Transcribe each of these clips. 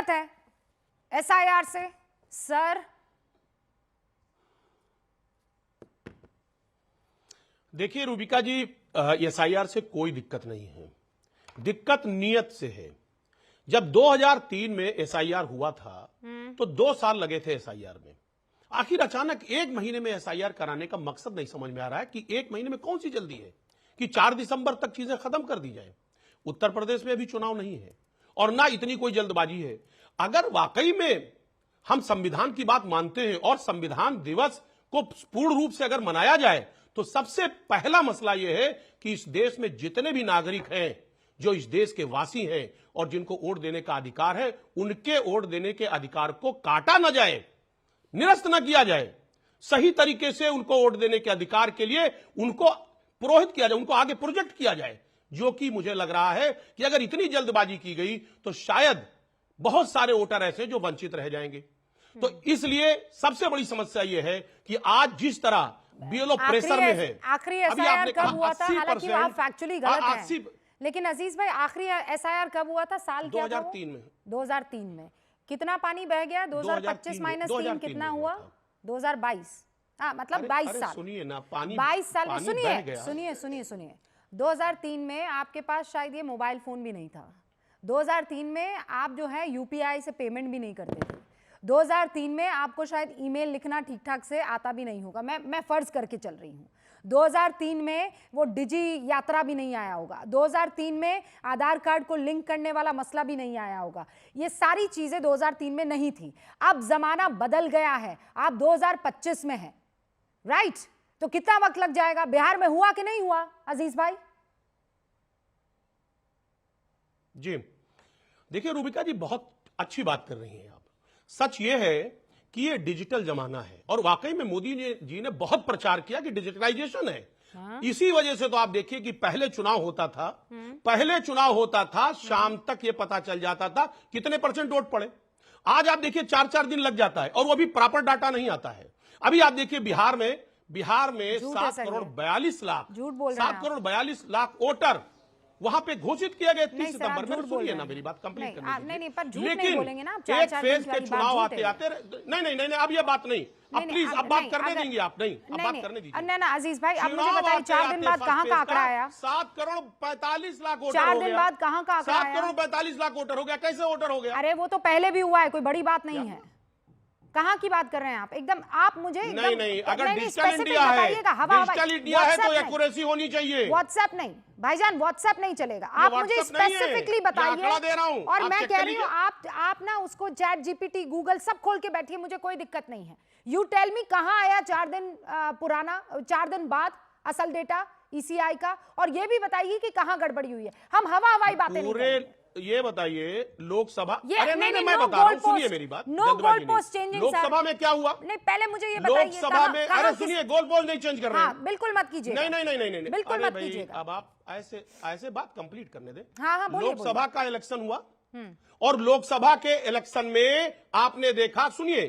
दिक्कत है एसआईआर से सर? देखिए रूबिका जी, एसआईआर से कोई दिक्कत नहीं है, दिक्कत नियत से है। जब 2003 में एसआईआर हुआ था तो 2 साल लगे थे एसआईआर में। आखिर अचानक 1 महीने में एसआईआर कराने का मकसद नहीं समझ में आ रहा है कि 1 महीने में कौन सी जल्दी है कि 4 दिसंबर तक चीजें खत्म कर दी जाए। उत्तर प्रदेश में अभी चुनाव नहीं है और ना इतनी कोई जल्दबाजी है। अगर वाकई में हम संविधान की बात मानते हैं और संविधान दिवस को पूर्ण रूप से अगर मनाया जाए तो सबसे पहला मसला यह है कि इस देश में जितने भी नागरिक हैं, जो इस देश के वासी हैं और जिनको वोट देने का अधिकार है, उनके वोट देने के अधिकार को काटा न जाए, निरस्त न किया जाए। सही तरीके से उनको वोट देने के अधिकार के लिए उनको पुरोहित किया जाए, उनको आगे प्रोजेक्ट किया जाए। जो कि मुझे लग रहा है कि अगर इतनी जल्दबाजी की गई तो शायद बहुत सारे वोटर ऐसे जो वंचित रह जाएंगे। तो इसलिए सबसे बड़ी समस्या यह है कि आज जिस तरह बीएलओ प्रेशर में है। आखिरी एसआईआर कब हुआ था? हालांकि आप फैक्चुअली गलत हैं, लेकिन अजीज भाई आखिरी एसआईआर कब हुआ था? साल क्या था? 2003 में। 2003 में कितना पानी बह गया? 2025 माइनस 3 कितना हुआ? 2022। हाँ, मतलब 22 साल। सुनिए ना, पानी 22 साल में सुनिए 2003 में आपके पास शायद ये मोबाइल फोन भी नहीं था। 2003 में आप जो है यूपीआई से पेमेंट भी नहीं करते थे। 2003 में आपको शायद ईमेल लिखना ठीक ठाक से आता भी नहीं होगा, मैं फर्ज करके चल रही हूँ। 2003 में वो डिजी यात्रा भी नहीं आया होगा। 2003 में आधार कार्ड को लिंक करने वाला मसला भी नहीं आया होगा। ये सारी चीजें 2003 में नहीं थी। अब जमाना बदल गया है, आप 2025 में हैं, राइट? तो कितना वक्त लग जाएगा? बिहार में हुआ कि नहीं हुआ अजीज भाई? जी देखिए रूबिका जी, बहुत अच्छी बात कर रही हैं आप। सच ये है कि ये डिजिटल जमाना है और वाकई में मोदी जी ने बहुत प्रचार किया कि डिजिटलाइजेशन है। हाँ? इसी वजह से तो आप देखिए कि पहले चुनाव होता था, शाम तक ये पता चल जाता था कितने % वोट पड़े। आज आप देखिए 4-4 दिन लग जाता है और वो भी प्रॉपर डाटा नहीं आता है। अभी आप देखिए बिहार में 7 करोड़ 42 लाख, 7 करोड़ 42 लाख वोटर वहां पे घोषित किया गया 30 सितंबर में। सुनिए ना मेरी बात कंप्लीट करने दीजिए। पर झूठ नहीं बोलेंगे ना आप। एक फेज के चुनाव आते नहीं, अब ये बात नहीं, अब प्लीज अब बात करने देंगे आप? नहीं, अब बात करने दीजिए। नहीं अजीज भाई, अब मुझे बताइए 4 दिन बाद कहां का आंकड़ा आया? 7 करोड़ 45 लाख वोटर 4 दिन बाद कहां का आंकड़ा आया? 7 करोड़ 45 लाख वोटर हो गया। कैसे वोटर हो गया? अरे वो तो पहले भी हुआ है, कोई बड़ी बात नहीं है। कहां की बात कर रहे हैं आप? एकदम आप मुझे नहीं, अगर डिजिटल इंडिया है तो एक्यूरेसी होनी चाहिए। व्हाट्सएप नहीं भाईजान, व्हाट्सएप नहीं चलेगा। आप मुझे स्पेसिफिकली बताइए। और मैं कह रही हूँ आप ना उसको चैट जीपीटी, गूगल सब खोल के बैठिए, मुझे कोई दिक्कत नहीं है। यू टेल मी कहां आया 4 दिन पुराना, 4 दिन बाद असल डेटा ईसीआई का? और ये भी बताइए कि कहां गड़बड़ी हुई है। हम हवाई बातें नहीं करेंगे। ये बताइए लोकसभा, अरे नहीं, मैं बता रहा हूँ, सुनिए मेरी बात। No goal post changing. Lok Sabha में क्या हुआ? नहीं, पहले मुझे ये बताइए। लोकसभा में, अरे सुनिए, गोल पोस्ट नहीं चेंज कर रहे हैं। बिल्कुल मत कीजिए। नहीं, बिल्कुल मत कीजिएगा। अब आप ऐसे बात कंप्लीट करने दें। हाँ, लोकसभा का इलेक्शन हुआ और लोकसभा के इलेक्शन में आपने देखा, सुनिए,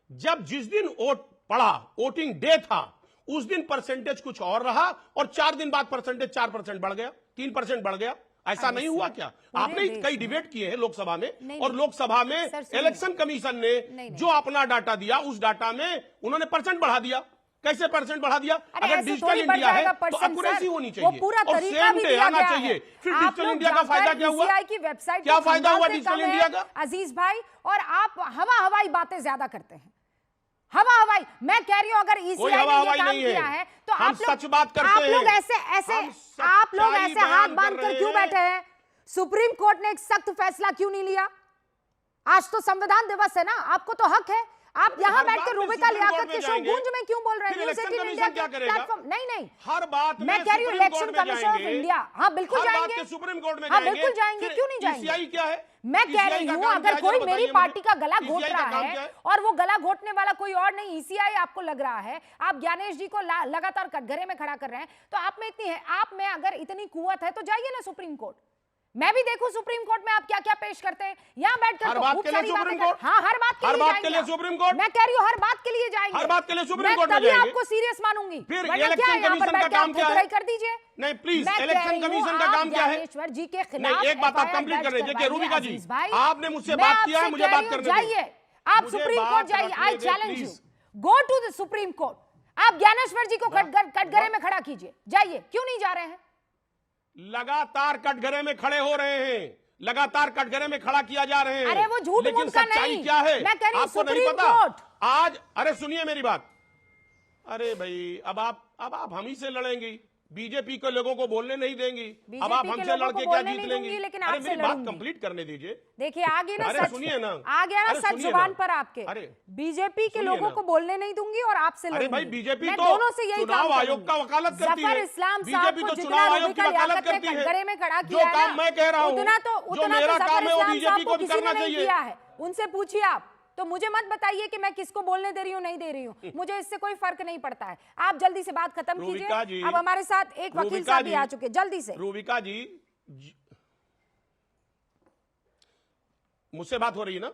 जिस दिन वोट पड़ा, वोटिंग डे था, उस दिन परसेंटेज कुछ और रहा और 4 दिन बाद परसेंटेज 4% बढ़ गया, 3% बढ़ गया। ऐसा नहीं हुआ क्या? आपने कई डिबेट किए हैं लोकसभा में, और लोकसभा में इलेक्शन कमीशन ने जो अपना डाटा दिया, उस डाटा में उन्होंने % बढ़ा दिया। कैसे % बढ़ा दिया? अगर डिजिटल इंडिया है तो एक्यूरेसी होनी चाहिए और सेम डे आना चाहिए। फिर डिजिटल इंडिया का फायदा क्या हुआ? क्या फायदा हुआ डिजिटल इंडिया का? अजीज भाई, और आप हवाई बातें ज्यादा करते हैं। हवाई, मैं कह रही हूं अगर ईसीआई ने ये काम किया है तो हम सच बात करते हैं। आप लोग ऐसे हाथ बांधकर क्यों बैठे हैं? सुप्रीम कोर्ट ने एक सख्त फैसला क्यों नहीं लिया? आज तो संविधान दिवस है ना, आपको तो हक है। आप यहाँ बैठकर रूबिका लियाकत के शो गूंज में क्यों बोल रहे हैं? न्यूज़ 18 इंडिया के प्लेटफॉर्म नहीं, हर बात मैं कह रही हूँ इलेक्शन कमीशन ऑफ इंडिया, हाँ बिल्कुल जाएंगे, सुप्रीम कोर्ट में हाँ बिल्कुल जाएंगे, क्यों नहीं जाएंगे? ईसीआई क्या है? मैं कह रही हूँ अगर कोई मेरी पार्टी का गला घोट रहा है और वो गला घोटने वाला कोई और नहीं ईसीआई आपको लग रहा है, आप ज्ञानेश जी को लगातार कटघरे में खड़ा कर रहे हैं, तो आप में इतनी है, आप में अगर इतनी कुव्वत है तो जाइए ना सुप्रीम कोर्ट। मैं भी देखूं सुप्रीम कोर्ट में आप क्या क्या पेश करते हैं। यहाँ बैठकर हर तो बात खूब के लिए सारी बातें सुप्रीम कर- कोर्ट? हाँ, हर बात के हर लिए बात जाएंगे के लिए आप। Supreme court? मैं कह रही हूँ हर बात के लिए जाएंगे। हर बात के लिए सुप्रीम मैं कोर्ट में तभी जाएंगे। आपको सीरियस मानूंगी। फिर वरना क्या इलेक्शन है, यहाँ पर कमीशन का बैठ के काम आप क्या है? फुकराई कर दीजिए। नहीं प्लीज, मैं कह इलेक्शन रही हूँ, कमीशन का आप काम क्या है? ज्ञानेश्वर जी के खिलाफ नहीं, एक बात आप FIR कंप्लीट कर दर्ज लीजिए। करवाइए, रूबिका जी, अजीज भाई। आपने मुझसे मैं बात किया है, आपसे मुझे कह बात रही हूँ, करने दीजिए। जाइए आप मुझे सुप्रीम बात कोर्ट जाइए। रखने I dare, challenge you, please. Go to the Supreme Court. आप ज्ञानेश्वर जी को कटघरे में खड़ा कीजिए, जाइए। क्यों नहीं जा रहे हैं? लगातार कटघरे में खड़े हो रहे हैं, लगातार कटघरे में खड़ा किया जा रहे हैं। अरे वो झूठ लेकिन मूठ का सच्चाई नहीं। क्या है मैं कह रही हूं आपको नहीं सुप्रीम पता। कोर्ट। आज अरे सुनिए मेरी बात। अरे भाई अब आप हम ही से लड़ेंगी। बीजेपी के लोगों को बोलने नहीं देंगी। अब आप बीजेपी के हमसे लोगों लड़के को क्या बोलने जीत नहीं लेंगी? दूंगी, लेकिन अरे आपसे मेरी बात लड़ूंगी। कंप्लीट करने दीजिए। देखिए आ गई ना अरे सच, सुनिए ना, आ गया ना अरे सच सुनिए जुबान ना। पर आपके। अरे बीजेपी के सुनिए लोगों ना। को बोलने नहीं दूंगी और आपसे अरे लड़ूंगी। भाई बीजेपी मैं तो दोनों से यही चुनाव काम आयोग का करूंगी। वकालत करती है। जफर इस्लाम साहब बीजेपी को तो जितना चुनाव आयोग रूबिका की वकालत लियाकत ने करती है। कटघरे में खड़ा जो किया है काम ना, मैं कह रहा हूं, उतना तो जो मेरा जफर काम है वो इस्लाम बीजेपी साहब को भी किसी ने करना नहीं चाहिए। किया है। उनसे पूछिए आप। तो मुझे मत बताइए कि मैं किसको बोलने दे रही हूँ, नहीं दे रही हूँ। मुझे इससे कोई फर्क नहीं पड़ता है। आप जल्दी से बात खत्म रूबिका कीजिए। जी, अब हमारे साथ एक वकील रूबिका साहब भी जी, आ चुके हैं, जल्दी से। रूबिका जी मुझसे बात हो रही है ना?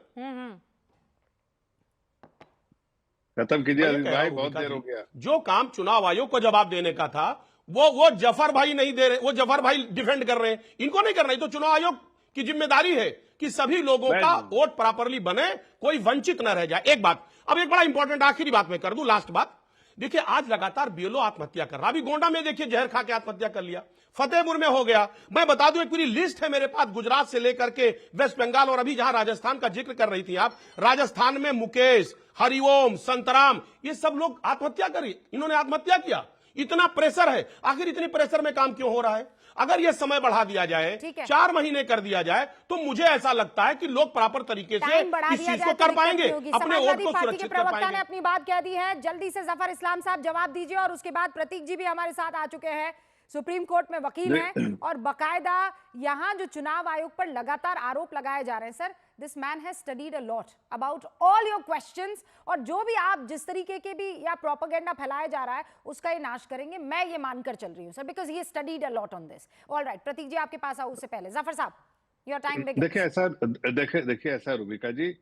खत्म कीजिए मैं ये अजीज कह रहा भाई, हूं, बहुत रूबिका देर जी, हो गया। जो काम चुनाव आयोग को जवाब देने का था वो जफर भाई नहीं दे रहे। वो जफर भाई डिफेंड कर रहे हैं, इनको नहीं करना। ये तो चुनाव आयोग की जिम्मेदारी है कि सभी लोगों मैं- का वोट प्रॉपरली बने, कोई वंचित न रह जाए। एक बात, अब एक बड़ा इंपॉर्टेंट आखिरी बात मैं कर दूं, लास्ट बात। देखिए आज लगातार बीएलओ आत्महत्या कर रहा। अभी गोंडा में देखिए जहर खा के आत्महत्या कर लिया, फतेहपुर में हो गया। मैं बता दूं एक पूरी लिस्ट है मेरे पास, गुजरात से लेकर के वेस्ट बंगाल, और अभी जहां राजस्थान का जिक्र कर रही थी आप, राजस्थान में मुकेश, हरिओम, संतराम, ये सब लोग आत्महत्या करी। इन्होंने आत्महत्या किया। इतना प्रेशर है, आखिर इतनी प्रेशर में काम क्यों हो रहा है? अगर यह समय बढ़ा दिया जाए, ठीक है। 4 महीने कर दिया जाए, तो मुझे ऐसा लगता है कि लोग प्रॉपर तरीके से टाइम बढ़ा इस दिया चीज जाए को तो कर दिक्कत पाएंगे, नहीं होगी। अपने वोट समाजवादी को पार्टी के सुरक्षित कर प्रवक्ता ने पाएंगे। अपनी बात कह दी है। जल्दी से जफर इस्लाम साहब जवाब दीजिए, और उसके बाद प्रतीक जी भी हमारे साथ आ चुके हैं, सुप्रीम कोर्ट में वकील हैं और बकायदा यहां जो चुनाव आयोग पर लगातार आरोप लगाए जा रहे हैं। Sir, this man has studied a lot about all your questions, और जो भी आप जिस तरीके के भी या प्रोपेगेंडा फैलाया जा रहा है उसका ये नाश करेंगे, मैं ये मानकर चल रही हूं sir, because he studied a lot on this. Alright, Prateek ji आपके पास आओ, उससे पहले जफर साहब, योर टाइम बिगिंस। देखिए ऐसा रूबिका जी,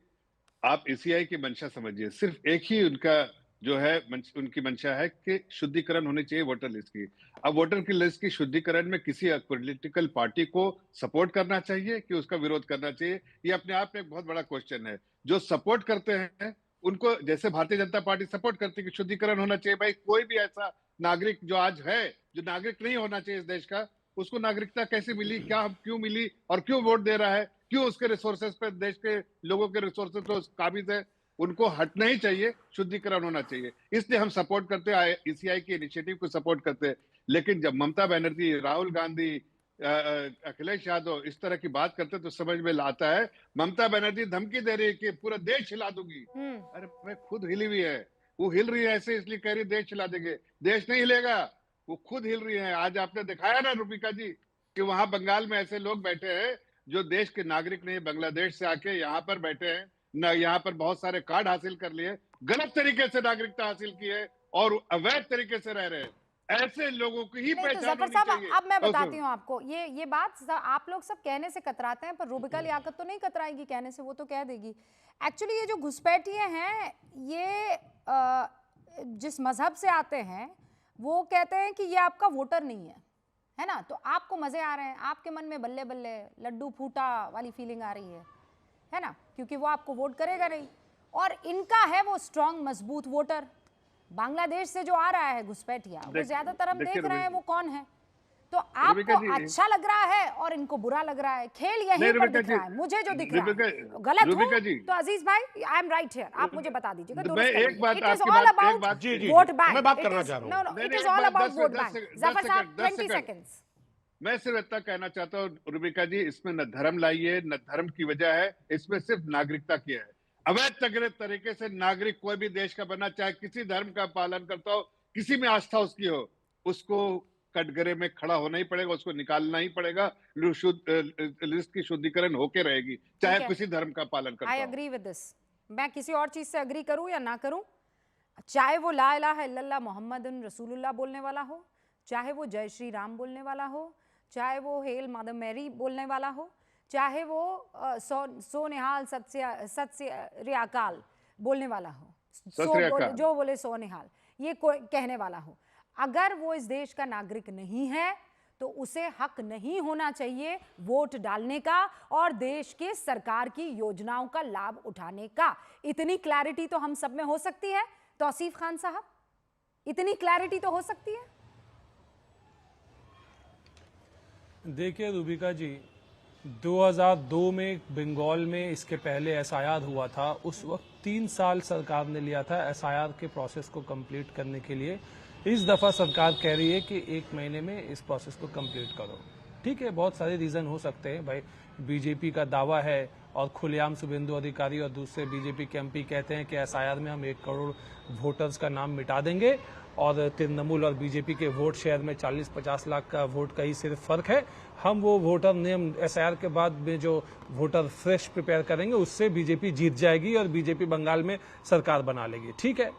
आप ईसीआई की मंशा समझिए। सिर्फ एक ही उनका जो है उनकी मंशा है कि शुद्धिकरण होनी चाहिए वोटर लिस्ट की। अब वोटर की लिस्ट की शुद्धिकरण में किसी पॉलिटिकल पार्टी को सपोर्ट करना चाहिए कि उसका विरोध करना चाहिए, ये अपने आप में एक बहुत बड़ा क्वेश्चन है। जो सपोर्ट करते हैं उनको, जैसे भारतीय जनता पार्टी सपोर्ट करती है कि शुद्धिकरण होना चाहिए। भाई कोई भी ऐसा नागरिक जो आज है, जो नागरिक नहीं होना चाहिए इस देश का, उसको नागरिकता कैसे मिली, क्या क्यों मिली, और क्यों वोट दे रहा है, क्यों उसके रिसोर्सेज पे, देश के लोगों के रिसोर्सेज तो काबिज है, उनको हटना ही चाहिए, शुद्धिकरण होना चाहिए। इसलिए हम सपोर्ट करते हैं, ईसीआई के इनिशिएटिव को सपोर्ट करते हैं। लेकिन जब ममता बनर्जी, राहुल गांधी, अखिलेश यादव इस तरह की बात करते तो समझ में आता है। ममता बनर्जी धमकी दे रही है कि पूरा देश हिला दूंगी। अरे मैं खुद हिली हुई है, वो हिल रही है ऐसे इसलिए कह रही देश हिला देंगे। देश नहीं हिलेगा, वो खुद हिल रही है। आज आपने दिखाया ना रूबिका जी कि वहां बंगाल में ऐसे लोग बैठे हैं जो देश के नागरिक नहीं, बांग्लादेश से आके यहाँ पर बैठे हैं ना, यहाँ पर बहुत सारे कार्ड हासिल कर लिए, गलत तरीके से नागरिकता हासिल की है और अवैध तरीके से रह रहे हैं। ऐसे लोगों की ही नहीं, तो पहचान जफर होनी साहब चाहिए। अब मैं बताती हूँ आपको, ये बात आप लोग सब कहने से कतराते हैं, पर रूबिका लियाकत तो नहीं कतराएगी कहने से, वो तो कह देगी। एक्चुअली ये जो घुसपैठिए हैं, ये जिस मजहब से आते हैं वो कहते हैं कि ये आपका वोटर नहीं है ना, तो आपको मजे आ रहे हैं, आपके मन में बल्ले बल्ले लड्डू फूटा वाली फीलिंग आ रही है ना, क्योंकि वो आपको वोट करेगा नहीं। और इनका है वो स्ट्रांग मजबूत वोटर, बांग्लादेश से जो आ रहा है घुसपैठिया, वो ज्यादातर हम देख रहे हैं वो कौन है। तो आपको अच्छा लग रहा है और इनको बुरा लग रहा है, खेल यहीं पर दिख रहा है। मुझे जो दिख रहा है गलत हूं तो अजीज भाई, आई एम राइट हियर, आप मुझे बता दीजिएगा। मैं एक बात इट इज आपकी ऑल बात अबाउट जी, जी, वोट बैंक। मैं बात करना चाह रहा हूं। No, it is all about vote bank. Zafar साहब 20 सेकंड्स। मैं सिर्फ इतना कहना चाहता हूँ रूबिका जी, इसमें न धर्म लाइए न धर्म की वजह है, इसमें सिर्फ नागरिकता की है। अवैध तरीके से नागरिक कोई भी देश का बना, चाहे किसी धर्म का पालन करता हो, किसी में आस्था उसकी हो, उसको कटघरे में खड़ा होना ही पड़ेगा, उसको निकालना ही पड़ेगा। लिस्ट की शुद्धिकरण होके रहेगी, चाहे किसी धर्म का पालन करता हो। I agree with this. मैं किसी और चीज से एग्री करूं या ना करूं, चाहे वो ला इलाहा इल्लल्लाह मोहम्मदुन रसूलुल्लाह बोलने वाला हो, चाहे वो जय श्री राम बोलने वाला हो, चाहे वो हेल मदर मैरी बोलने वाला हो, चाहे वो सोनिहाल सत्य अकाल बोलने वाला हो, जो बोले सोनिहाल ये कहने वाला हो, अगर वो इस देश का नागरिक नहीं है तो उसे हक नहीं होना चाहिए वोट डालने का और देश के सरकार की योजनाओं का लाभ उठाने का। इतनी क्लैरिटी तो हम सब में हो सकती है तौसीफ खान साहब, इतनी क्लैरिटी तो हो सकती है। देखिए रूबिका जी, 2002 में बंगाल में इसके पहले एसआईआर हुआ था। उस वक्त 3 साल सरकार ने लिया था एसआईआर के प्रोसेस को कंप्लीट करने के लिए। इस दफा सरकार कह रही है कि 1 महीने में इस प्रोसेस को कंप्लीट करो। ठीक है, बहुत सारे रीजन हो सकते हैं भाई, बीजेपी का दावा है और खुलेआम शुभेंदु अधिकारी और दूसरे बीजेपी के एमपी कहते हैं कि एसआईआर में हम 1 करोड़ वोटर्स का नाम मिटा देंगे और तृणमूल और बीजेपी के वोट शेयर में 40-50 लाख का वोट का ही सिर्फ फर्क है। हम वो वोटर नेम एसआईआर के बाद में जो वोटर फ्रेश प्रिपेयर करेंगे उससे बीजेपी जीत जाएगी और बीजेपी बंगाल में सरकार बना लेगी। ठीक है,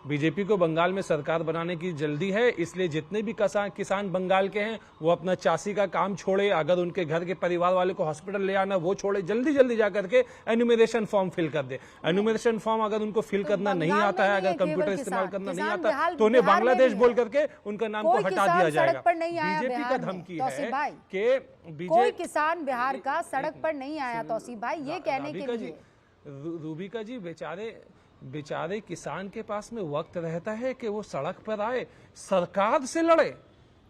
बीजेपी को बंगाल में सरकार बनाने की जल्दी है, इसलिए जितने भी किसान बंगाल के हैं वो अपना चासी का काम छोड़े, अगर उनके घर के परिवार वाले को हॉस्पिटल ले आना वो छोड़े, जल्दी जल्दी जा करके एन्यूमरेशन फॉर्म फिल कर दे। एन्यूमरेशन फॉर्म अगर उनको फिल करना नहीं आता है, अगर कंप्यूटर इस्तेमाल करना नहीं आता तो उन्हें बांग्लादेश बोल करके उनका नाम को हटा दिया जाएगा। बीजेपी का धमकी है कि कोई किसान बिहार का सड़क पर नहीं आया तौसीफ भाई, ये कहने के लिए। रूबिका जी, बेचारे किसान के पास में वक्त रहता है कि वो सड़क पर आए, सरकार से लड़े।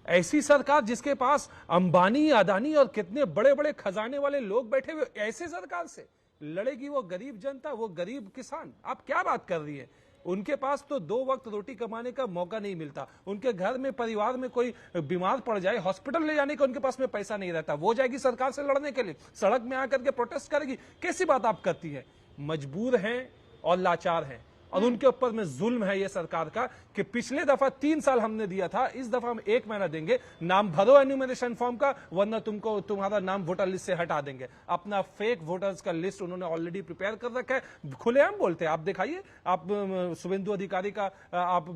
ऐसी सरकार जिसके पास अंबानी, अदानी और कितने बड़े बड़े खजाने वाले लोग बैठे हुए, ऐसे सरकार से लड़ेगी वो गरीब जनता, वो गरीब किसान। आप क्या बात कर रही है? उनके पास तो 2 वक्त रोटी कमाने का मौका नहीं मिलता, उनके घर में परिवार में कोई बीमार पड़ जाए, हॉस्पिटल ले जाने का उनके पास में पैसा नहीं रहता, वो जाएगी सरकार से लड़ने के लिए, सड़क में आकर के प्रोटेस्ट करेगी। कैसी बात आप करती है? मजबूर हैं और लाचार हैं और उनके ऊपर में जुल्म है ये सरकार का कि पिछले दफा 3 साल हमने दिया था, इस दफा हम 1 महीना देंगे। नाम भरो एन्यूमरेशन फॉर्म का, वरना तुम्हारा नाम वोटर लिस्ट से हटा देंगे। अपना फेक वोटर्स का लिस्ट उन्होंने ऑलरेडी प्रिपेयर कर रखा है, खुलेआम बोलते हैं। आप दिखाइए, आप शुभेंदु अधिकारी का, आप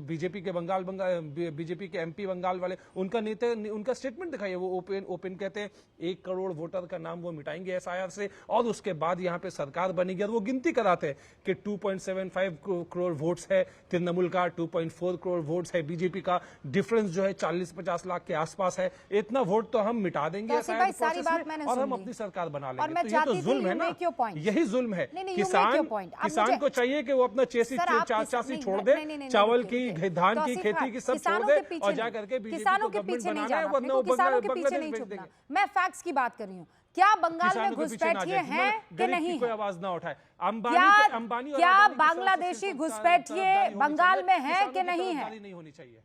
बीजेपी के बीजेपी के एमपी बंगाल वाले, उनका नेता, उनका स्टेटमेंट दिखाइए। वो ओपन कहते हैं 1 करोड़ वोटर का नाम वो मिटाएंगे एसआईआर से और उसके बाद यहाँ पे सरकार बनेगी। और वो गिनती कराते हैं कि 2.75 करोड़ वोट्स है तृणमूल का, 2.4 करोड़ वोट्स है बीजेपी का, डिफरेंस जो है 40-50 लाख के आसपास है। इतना वोट तो हम मिटा देंगे और हम अपनी सरकार बना लेंगे। तो ये तो जुल्म है ना, यही जुल्म है। किसान को चाहिए कि वो अपना चासी छोड़ दे, चावल की, धान की खेती की सब छोड़ दे और जाकर के किसानों के पीछे नहीं जाना, किसानों के पीछे नहीं छुपना। मैं फैक्ट्स की बात कर रही हूँ। क्या बंगाल में घुसपैठिए हैं कि नहीं? कोई आवाज ना उठाए। अंबानी क्या बांग्लादेशी घुसपैठिए बंगाल में है कि नहीं है? नहीं होनी चाहिए।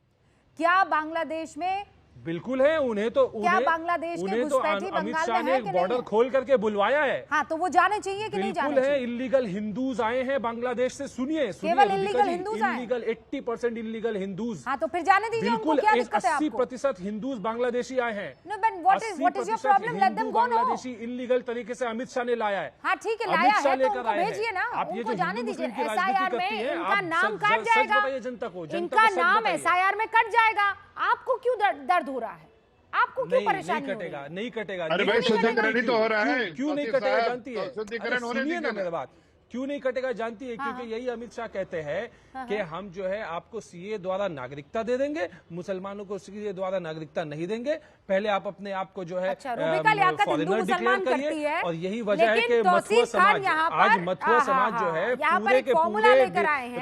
क्या बांग्लादेश में बिल्कुल है। उन्हें तो बांग्लादेश के घुसपैठी अमित शाह ने बॉर्डर खोल करके बुलवाया है। हाँ, तो वो जाने चाहिए कि नहीं जाने चाहिए? इल्लीगल हिंदूज आए हैं बांग्लादेश से। सुनिए, केवल इल्लीगल हिंदूज आए? Illegal 80% illegal Hindus. हाँ, तो फिर जाने दीजिए उनको, क्या दिक्कत है आपको? 80% हिंदूज बांग्लादेशी आए हैं। No, but what is your problem? Let them go. Bangladeshi illegal तरीके से अमित शाह ने लाया है। हाँ, ठीक है, लाया है तो उनको भेजिए ना, उनको जाने दीजिए। एसआईआर में इनका नाम कट जाएगा, जनता को, इनका नाम एसआईआर में कट जाएगा। आपको क्यों दर्द हो रहा है? आपको क्यों परेशानी हो रही है? नहीं कटेगा। अरे भाई, शुद्धिकरण ही तो हो रहा है। क्यों नहीं कटेगा जानती है? शुद्धिकरण होने सुनिए ना मेरी बात, क्यों नहीं कटेगा जानती है? क्योंकि यही अमित शाह कहते हैं कि हम जो है आपको सीए द्वारा नागरिकता दे देंगे, मुसलमानों को सीए द्वारा नागरिकता नहीं देंगे। पहले आप अपने आप को जो है फॉरेनर डिक्लेयर करिए। और यही वजह है कि मथुआ समाज, आज मथुआ समाज जो है पूरे के पूरे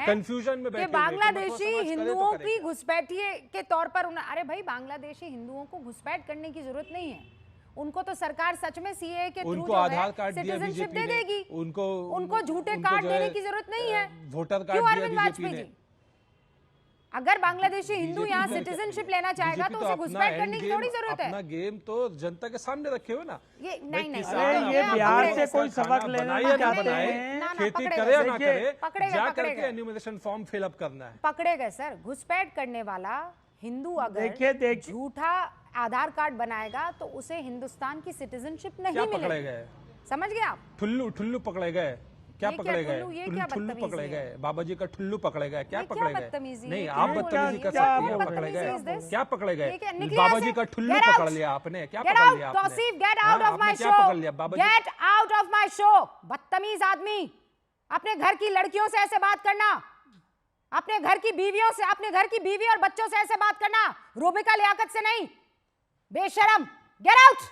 कंफ्यूजन में बैठे। बांग्लादेशी हिंदुओं की घुसपैठिए के तौर पर, अरे भाई, बांग्लादेशी हिंदुओं को घुसपैठ करने की जरूरत नहीं है। उनको तो सरकार सच में सीए के थ्रू उनको आधार कार्ड सिटीजनशिप दे देगी। उनको झूठे कार्ड देने की जरूरत नहीं है। वोटर क्यों अरविंद वाजपेयी जी? अगर बांग्लादेशी हिंदू यहाँ सिटीजनशिप लेना चाहेगा तो उसे घुसपैठ करने की थोड़ी जरूरत है। अपना गेम तो जनता के सामने रखे हो ना। ये नहीं, ये बिहार से कोई सबक लेना चाहते हैं, खेती करे या ना करे, जा करके एन्यूमरेशन फॉर्म फिल अप करना है। पकड़े गए सर। घुसपैठ करने वाला हिंदू अगर झूठा आधार कार्ड बनाएगा तो उसे हिंदुस्तान की सिटीजनशिप नहीं मिलेगी। पकड़े गए? समझ गए आप? ठुल्लू पकड़े गए। क्या ये पकड़े क्या गए? टुल्लू, ये क्या ठुल्लू बदतमीजी पकड़े है? गए, बाबा जी का ठुल्लू पकड़े गए, क्या ये क्या पकड़े गए? बदतमीजी है? नहीं, क्या आप बोल बदतमीजी रहे कर हैं? क्या सकती हैं, बोल पकड़े रहे हैं? गए, Is this? क्या पकड़े गए? ये क्या? निकलिए बाबा यहाँ जी से। का ठुल्लू Get पकड़ out! लिया आपने, क्या Get पकड़ out, लिया आपने? तौसीफ, get हाँ, out of आपने my क्या show. पकड़ लिया? बाबा जी Get out of my show. बदतमीज आदमी, अपने घर की लड़कियों से ऐसे बात करना, अपने घर की बीवियों से, अपने घर की बीवी और बच्चों से ऐसे बात करना, रूबिका लियाकत से नहीं, बेशरम। Get out.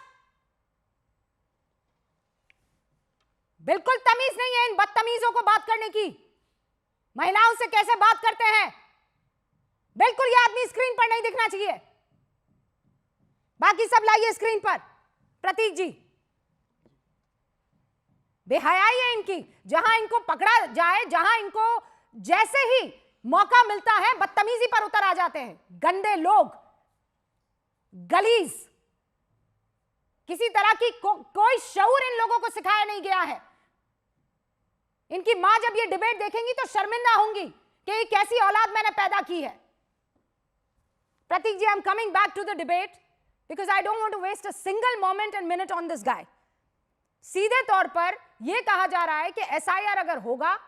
बिल्कुल तमीज नहीं है इन बदतमीजों को बात करने की। महिलाओं से कैसे बात करते हैं, बिल्कुल ये आदमी स्क्रीन पर नहीं दिखना चाहिए। बाकी सब लाइए स्क्रीन पर। प्रतीक जी, बेहयाई है इनकी, जहां इनको पकड़ा जाए, जहां इनको जैसे ही मौका मिलता है बदतमीजी पर उतर आ जाते हैं। गंदे लोग, गलीज, किसी तरह की कोई शऊर इन लोगों को सिखाया नहीं गया है। इनकी मां जब ये डिबेट देखेंगी तो शर्मिंदा होंगी कि ये कैसी औलाद मैंने पैदा की है। Prateek ji, I am coming back to the debate because I don't want to waste a single moment and minute on this guy. सीधे तौर पर यह कहा जा रहा है कि एसआईआर अगर होगा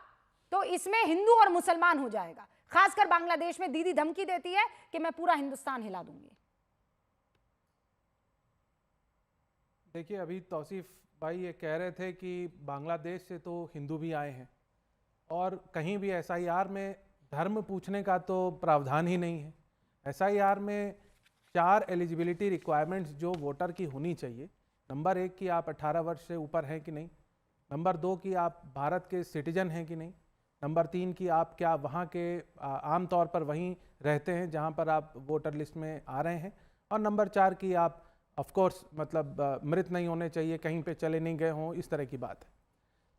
तो इसमें हिंदू और मुसलमान हो जाएगा। खासकर बांग्लादेश में दीदी धमकी देती है कि मैं पूरा हिंदुस्तान हिला दूंगी। देखिए, अभी तौसीफ भाई ये कह रहे थे कि बांग्लादेश से तो हिंदू भी आए हैं और कहीं भी एसआईआर में धर्म पूछने का तो प्रावधान ही नहीं है। एसआईआर में 4 एलिजिबिलिटी रिक्वायरमेंट्स जो वोटर की होनी चाहिए। नंबर 1 कि आप 18 वर्ष से ऊपर हैं कि नहीं, नंबर 2 कि आप भारत के सिटीजन हैं कि नहीं, नंबर 3 कि आप क्या वहाँ के आम तौर पर वहीं रहते हैं जहाँ पर आप वोटर लिस्ट में आ रहे हैं, और नंबर 4 कि आप ऑफ कोर्स मतलब मृत नहीं होने चाहिए, कहीं पे चले नहीं गए हों, इस तरह की बात है।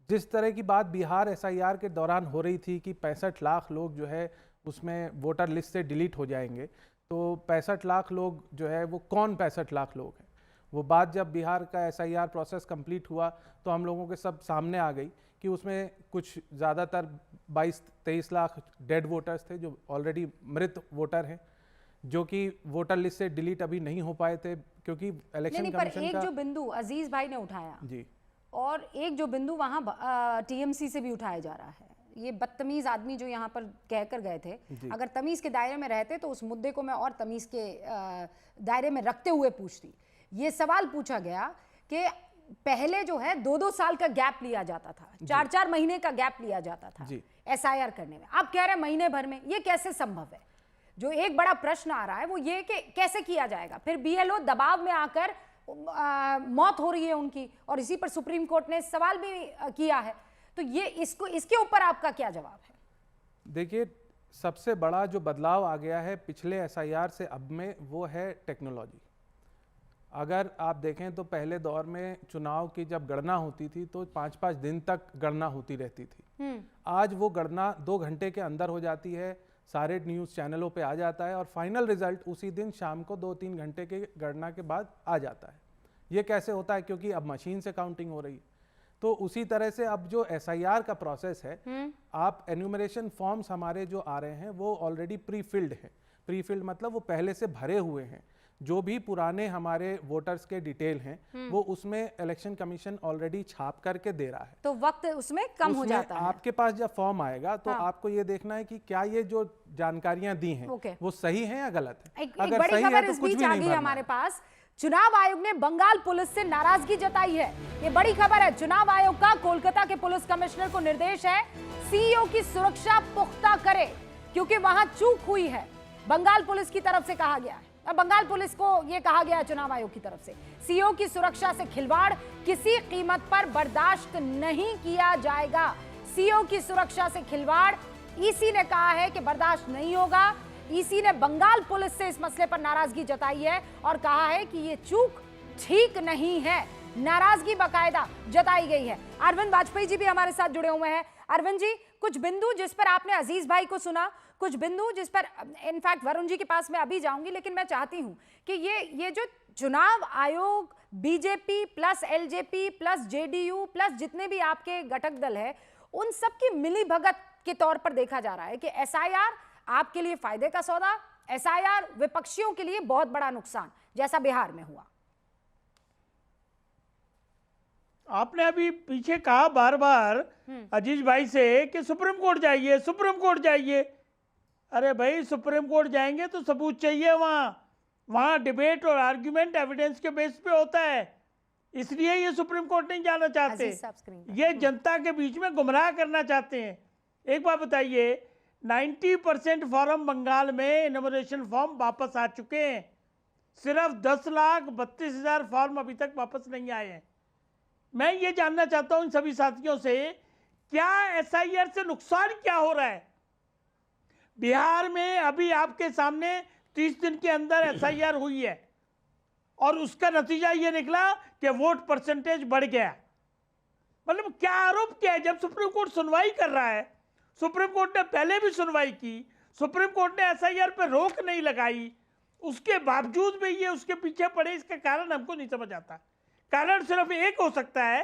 जिस तरह की बात बिहार एसआईआर के दौरान हो रही थी कि 65 लाख लोग जो है उसमें वोटर लिस्ट से डिलीट हो जाएंगे, तो 65 लाख लोग जो है वो कौन 65 लाख लोग हैं, वो बात जब बिहार का एसआईआर प्रोसेस कंप्लीट हुआ तो हम लोगों के सब सामने आ गई कि उसमें कुछ ज़्यादातर 22-23 लाख डेड वोटर्स थे जो ऑलरेडी मृत वोटर हैं, जो कि वोटर लिस्ट से डिलीट अभी नहीं हो पाए थे क्योंकि इलेक्शन कमीशन एक जो बिंदु अजीज भाई ने उठाया जी, और एक जो बिंदु वहां टीएमसी से भी उठाया जा रहा है, ये बदतमीज आदमी जो यहाँ पर कहकर गए थे, अगर तमीज के दायरे में रहते तो उस मुद्दे को मैं और तमीज के दायरे में रखते हुए पूछती। ये सवाल पूछा गया कि पहले जो है 2-2 साल का गैप लिया जाता था, 4-4 महीने का गैप लिया जाता था एसआईआर करने में। अब कह रहे हैं महीने भर में, ये कैसे संभव है? जो एक बड़ा प्रश्न आ रहा है वो ये कि कैसे किया जाएगा। फिर बीएलओ दबाव में आकर मौत हो रही है उनकी, और इसी पर सुप्रीम कोर्ट ने सवाल भी किया है। तो ये इसके ऊपर आपका क्या जवाब है? देखिए, सबसे बड़ा जो बदलाव आ गया है पिछले एसआईआर से अब में, वो है टेक्नोलॉजी। अगर आप देखें तो पहले दौर में चुनाव की जब गणना होती थी तो 5-5 दिन तक गणना होती रहती थी। आज वो गणना 2 घंटे के अंदर हो जाती है, सारे न्यूज़ चैनलों पे आ जाता है और फाइनल रिजल्ट उसी दिन शाम को 2-3 घंटे के गणना के बाद आ जाता है। ये कैसे होता है? क्योंकि अब मशीन से काउंटिंग हो रही है। तो उसी तरह से अब जो एसआईआर का प्रोसेस है, आप एन्यूमरेशन फॉर्म्स हमारे जो आ रहे हैं वो ऑलरेडी प्री फिल्ड हैं। प्री फिल्ड मतलब वो पहले से भरे हुए हैं। जो भी पुराने हमारे वोटर्स के डिटेल हैं वो उसमें इलेक्शन कमीशन ऑलरेडी छाप करके दे रहा है, तो वक्त उसमें कम हो जाता है। आपके पास जब फॉर्म आएगा तो आपको ये देखना है कि क्या ये जो जानकारियां दी हैं वो सही हैं या गलत है। एक बड़ी खबर इस बीच आ गई हमारे पास। चुनाव आयोग ने बंगाल पुलिस से नाराजगी जताई है। ये बड़ी खबर है। चुनाव आयोग का कोलकाता के पुलिस कमिश्नर को निर्देश है सीईओ की सुरक्षा पुख्ता करे, क्योंकि वहां चूक हुई है। बंगाल पुलिस की तरफ से कहा गया है, बंगाल पुलिस को यह कहा गया है चुनाव आयोग की तरफ से, सीईओ की सुरक्षा से खिलवाड़ किसी कीमत पर बर्दाश्त नहीं किया जाएगा। सीईओ की सुरक्षा से खिलवाड़ ईसी ने कहा है कि बर्दाश्त नहीं होगा। ईसी ने बंगाल पुलिस से इस मसले पर नाराजगी जताई है और कहा है कि यह चूक ठीक नहीं है। नाराजगी बाकायदा जताई गई है। अरविंद वाजपेयी जी भी हमारे साथ जुड़े हुए हैं। अरविंद जी, कुछ बिंदु जिस पर आपने अजीज भाई को सुना, कुछ बिंदु जिस पर इनफैक्ट वरुण जी के पास मैं अभी जाऊंगी, लेकिन मैं चाहती हूं कि ये जो चुनाव आयोग BJP plus LJP plus JDU plus जितने भी आपके घटक दल है, उन सब की मिली भगत के तौर पर देखा जा रहा है कि एसआईआर आपके लिए फायदे का सौदा, एसआईआर विपक्षियों के लिए बहुत बड़ा नुकसान, जैसा बिहार में हुआ। आपने अभी पीछे कहा बार बार अजीज भाई से कि सुप्रीम कोर्ट जाइए, सुप्रीम कोर्ट जाइए। अरे भाई, सुप्रीम कोर्ट जाएंगे तो सबूत चाहिए वहाँ डिबेट और आर्ग्यूमेंट एविडेंस के बेस पे होता है, इसलिए ये सुप्रीम कोर्ट नहीं जाना चाहते। अजीज साहब स्क्रीन पर। ये जनता के बीच में गुमराह करना चाहते हैं। एक बात बताइए, 90% फॉर्म बंगाल में इनोमिनेशन फॉर्म वापस आ चुके हैं, सिर्फ 10,32,000 फॉर्म अभी तक वापस नहीं आए हैं। मैं ये जानना चाहता हूं इन सभी साथियों से, क्या एसआईआर से नुकसान क्या हो रहा है? बिहार में अभी आपके सामने 30 दिन के अंदर एसआईआर हुई है और उसका नतीजा ये निकला कि वोट परसेंटेज बढ़ गया। मतलब क्या आरोप क्या है? जब सुप्रीम कोर्ट सुनवाई कर रहा है, सुप्रीम कोर्ट ने पहले भी सुनवाई की, सुप्रीम कोर्ट ने एसआईआर पर रोक नहीं लगाई, उसके बावजूद भी ये उसके पीछे पड़े, इसका कारण हमको नहीं समझ आता। कारण सिर्फ एक हो सकता है,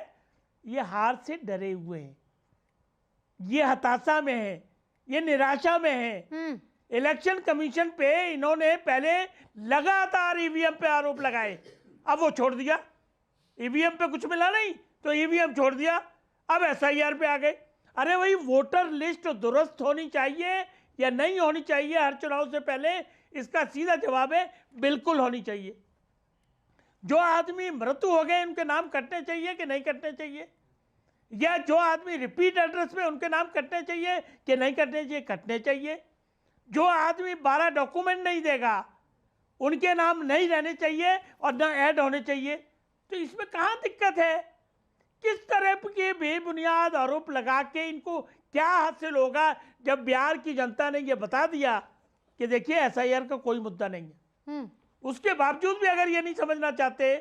ये हार से डरे हुए हैं, ये हताशा में है, ये निराशा में है। इलेक्शन कमीशन पे इन्होंने पहले लगातार ईवीएम पे आरोप लगाए, अब वो छोड़ दिया। ईवीएम पे कुछ मिला नहीं तो ईवीएम छोड़ दिया, अब एसआईआर पे आ गए। अरे भाई, वोटर लिस्ट दुरुस्त होनी चाहिए या नहीं होनी चाहिए हर चुनाव से पहले? इसका सीधा जवाब है बिल्कुल होनी चाहिए। जो आदमी मृत्यु हो गए उनके नाम कटने चाहिए कि नहीं कटने चाहिए? या जो आदमी रिपीट एड्रेस पे उनके नाम कटने चाहिए कि नहीं कटने चाहिए? कटने चाहिए। जो आदमी 12 डॉक्यूमेंट नहीं देगा उनके नाम नहीं रहने चाहिए और ना ऐड होने चाहिए। तो इसमें कहाँ दिक्कत है? किस तरह के बेबुनियाद आरोप लगा के इनको क्या हासिल होगा जब बिहार की जनता ने ये बता दिया कि देखिए एसआईआर का कोई मुद्दा नहीं है। उसके बावजूद भी अगर ये नहीं समझना चाहते,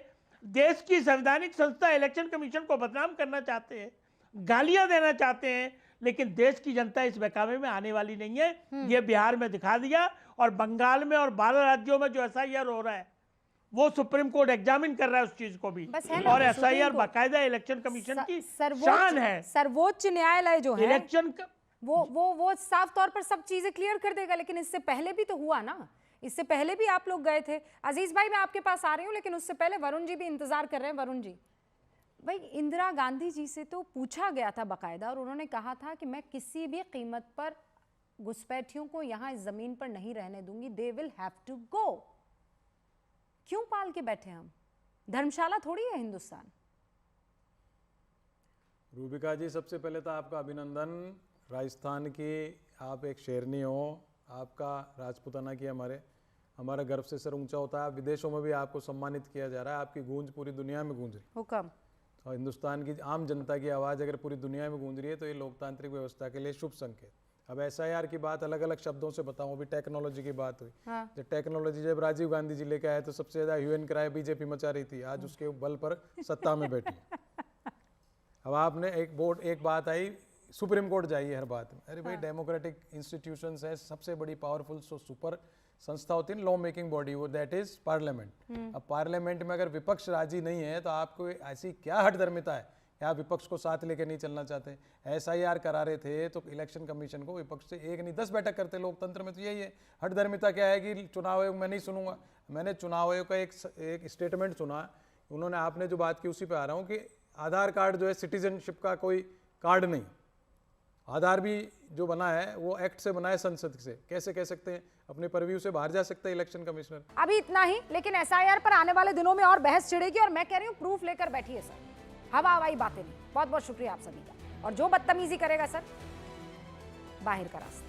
देश की संवैधानिक संस्था इलेक्शन कमीशन को बदनाम करना चाहते हैं, गालियां देना चाहते हैं, लेकिन देश की जनता इस बहकावे में आने वाली नहीं है। ये बिहार में दिखा दिया और बंगाल में और 12 राज्यों में जो एसआईआर हो रहा है वो सुप्रीम कोर्ट एग्जामिन कर रहा है उस चीज को भी। और एसआईआर बाकायदा इलेक्शन कमीशन की शान है। सर्वोच्च न्यायालय जो है इलेक्शन वो साफ तौर पर सब चीजें क्लियर कर देगा। लेकिन इससे पहले भी तो हुआ ना, इससे पहले भी आप लोग गए थे। अजीज भाई, मैं आपके पास आ रही हूँ, लेकिन उससे पहले वरुण जी भी इंतजार कर रहे हैं। वरुण जी भाई, इंदिरा गांधी जी से तो पूछा गया था बाकायदा और उन्होंने कहा था कि मैं किसी भी कीमत पर घुसपैठियों को यहाँ इस जमीन पर नहीं रहने दूंगी, they will have to go. क्यों पाल के बैठे हम? धर्मशाला थोड़ी है हिंदुस्तान। रूबिका जी, सबसे पहले तो आपका अभिनंदन। राजस्थान की आप एक शेरनी हो, आपका राजपूताना की हमारा गर्व से सर ऊंचा होता है। विदेशों में भी आपको सम्मानित किया जा रहा है, आपकी गूंज पूरी दुनिया में गूंज रही है। हुक्म। और हिंदुस्तान की आम जनता की आवाज़ अगर पूरी दुनिया में गूंज रही है तो ये लोकतांत्रिक व्यवस्था के लिए शुभ संकेत। अब एसआईआर की बात अलग अलग शब्दों से बताऊं, अभी टेक्नोलॉजी की बात हुई। जब टेक्नोलॉजी जब राजीव गांधी जी लेके आए तो सबसे ज्यादा ह्यू एंड क्राई बीजेपी मचा रही थी, आज उसके बल पर सत्ता में बैठी। अब आपने एक बात आई, सुप्रीम कोर्ट जाइए हर बात में। अरे भाई, डेमोक्रेटिक इंस्टीट्यूशंस है, सबसे बड़ी पावरफुल सुपर संस्था होती है लॉ मेकिंग बॉडी, वो दैट इज पार्लियामेंट। अब पार्लियामेंट में अगर विपक्ष राजी नहीं है तो आपको ऐसी क्या हठधर्मिता है या विपक्ष को साथ लेके नहीं चलना चाहते? एसआईआर करा रहे थे तो इलेक्शन कमीशन को विपक्ष से 1 नहीं 10 बैठक करते। लोकतंत्र में तो यही है। हठधर्मिता क्या है कि चुनाव आयोग मैं नहीं सुनूंगा। मैंने चुनाव आयोग का एक स्टेटमेंट सुना, उन्होंने, आपने जो बात की उसी पे आ रहा हूँ कि आधार कार्ड जो है सिटीजनशिप का कोई कार्ड नहीं, आधार भी जो बना है वो एक्ट से बना है, संसद से। कैसे कह सकते हैं? अपने परव्यू से बाहर जा सकता है इलेक्शन कमिश्नर। अभी इतना ही, लेकिन एसआईआर पर आने वाले दिनों में और बहस छिड़ेगी और मैं कह रही हूँ प्रूफ लेकर बैठिए सर, हवा हवाई बातें नहीं। बहुत बहुत शुक्रिया आप सभी का। और जो बदतमीजी करेगा सर, बाहर का रास्ता।